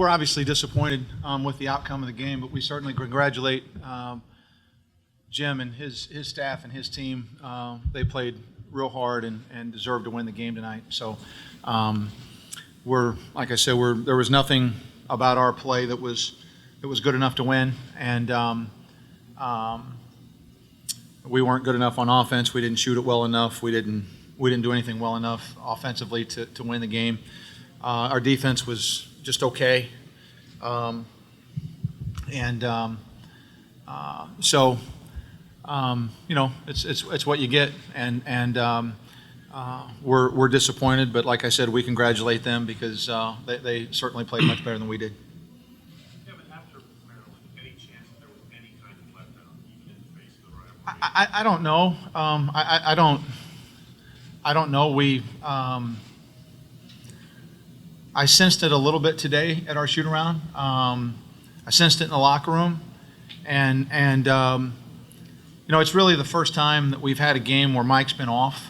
we're obviously disappointed with the outcome of the game, but we certainly congratulate Jim and his staff and his team. They played real hard and deserved to win the game tonight. So like I said, there was nothing about our play that was good enough to win, and we weren't good enough on offense. We didn't shoot it well enough. We didn't do anything well enough offensively to win the game. Our defense was just okay, so it's what you get, and we're disappointed. But like I said, we congratulate them because they certainly played much better than we did. I don't know. I don't know. I sensed it a little bit today at our shoot around. I sensed it in the locker room, and it's really the first time that we've had a game where Mike's been off.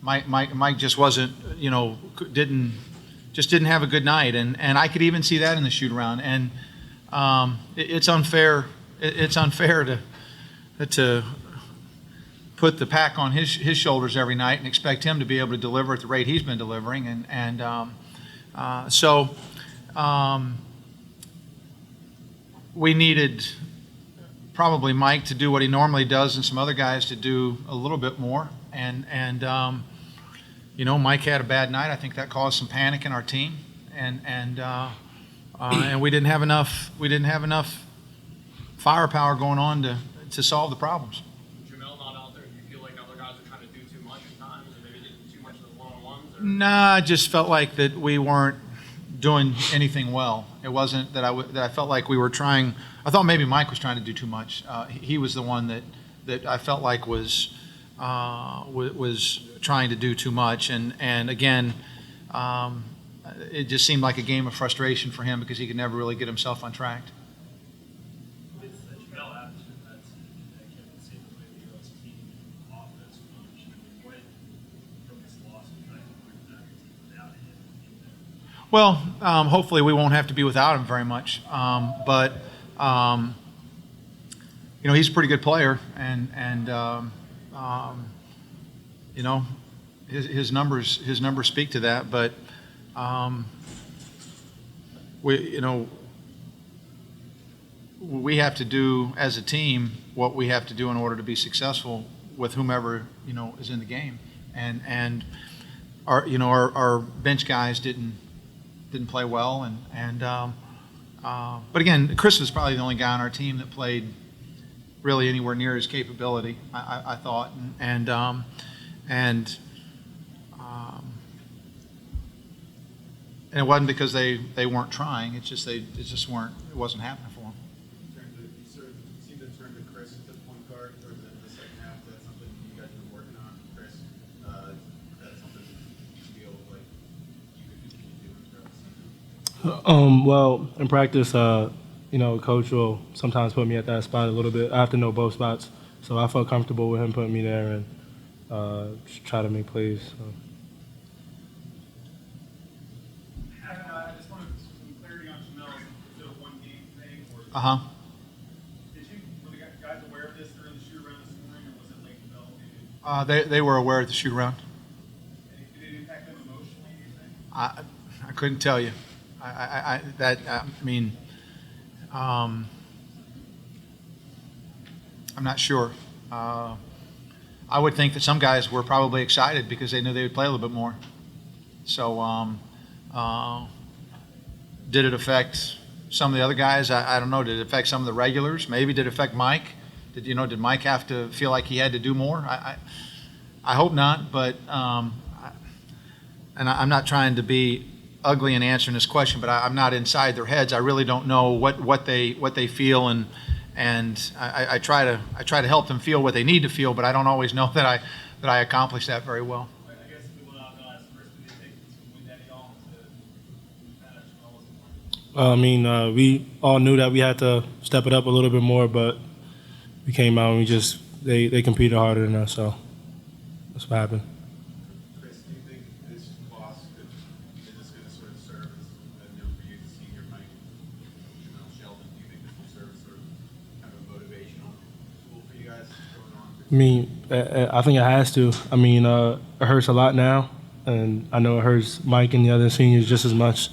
Mike just wasn't, didn't have a good night, and I could even see that in the shoot around. And it's unfair. It's unfair to put the pack on his shoulders every night and expect him to be able to deliver at the rate he's been delivering. So we needed probably Mike to do what he normally does and some other guys to do a little bit more. And Mike had a bad night. I think that caused some panic in our team. And we didn't have enough. We didn't have enough firepower going on to solve the problems. Jamel not out there. Do you feel like other guys are trying to do too much at times, or maybe did too much of the one-on-ones? Nah, I just felt like that we weren't doing anything well. It wasn't that I felt like we were trying. I thought maybe Mike was trying to do too much. He was the one that I felt like was trying to do too much. And again, it just seemed like a game of frustration for him because he could never really get himself on track. Well, hopefully we won't have to be without him very much. But he's a pretty good player, and his numbers speak to that. But we have to do as a team what we have to do in order to be successful with whomever is in the game, and our bench guys didn't play well, but again, Chris was probably the only guy on our team that played really anywhere near his capability. I thought, and it wasn't because they weren't trying. It's just it wasn't happening for them. You sort of seem to turn to Chris at the point guard towards the second half. That's something you guys have been working on, Chris. That's something you feel like you could continue doing throughout the season. Well, in practice, coach will sometimes put me at that spot a little bit. I have to know both spots, so I felt comfortable with him putting me there and just try to make plays. So. I just wanted some clarity on Jamel. Is it a one-game thing? Uh-huh. Were the guys aware of this during the shoot-around this morning, or was it late development? They were aware of the shoot-around. Did it impact them emotionally, do you think? I couldn't tell you. I'm not sure. I would think that some guys were probably excited because they knew they would play a little bit more. So, did it affect some of the other guys? I don't know. Did it affect some of the regulars? Maybe. Did it affect Mike? Did Mike have to feel like he had to do more? I hope not. But and I'm not trying to be ugly in answering this question, but I'm not inside their heads. I really don't know what they feel, and I try to help them feel what they need to feel, but I don't always know that I accomplish that very well. I guess if we went out and asked first, did they take to win that y'all to we all knew that we had to step it up a little bit more, but we came out and they competed harder than us, so that's what happened. Chris, do you think this loss is this going to sort of serve as a note for you to see your Mike mean, I think it has to. I mean, it hurts a lot now, and I know it hurts Mike and the other seniors just as much.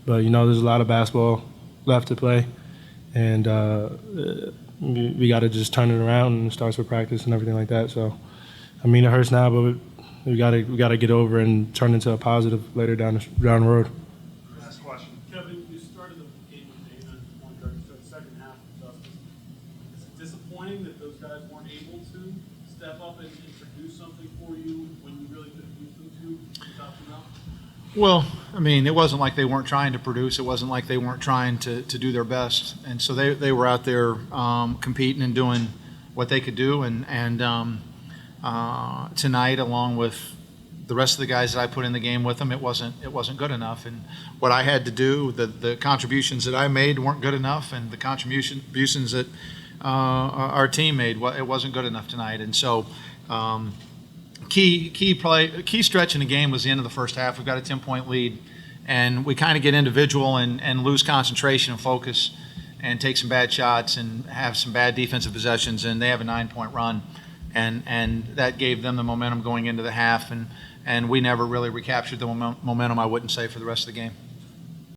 But there's a lot of basketball left to play, and we got to just turn it around, and it starts with practice and everything like that. So, I mean, it hurts now, but we got to get over and turn into a positive later down the road. Last question. Kevin, you started the game with Dana at point guard, so the second half with Justice. Is it disappointing that those guys weren't able to step up and produce something for you when you really could have used them to without them out? Well, I mean, it wasn't like they weren't trying to produce. It wasn't like they weren't trying to do their best. And so they were out there competing and doing what they could do. And tonight, along with the rest of the guys that I put in the game with them, it wasn't good enough. And what I had to do, the contributions that I made weren't good enough, and the contributions that our team made, it wasn't good enough tonight. And so key stretch in the game was the end of the first half. We've got a 10-point lead, and we kind of get individual and lose concentration and focus and take some bad shots and have some bad defensive possessions, and they have a 9-point run. And that gave them the momentum going into the half, and we never really recaptured the momentum, I wouldn't say, for the rest of the game.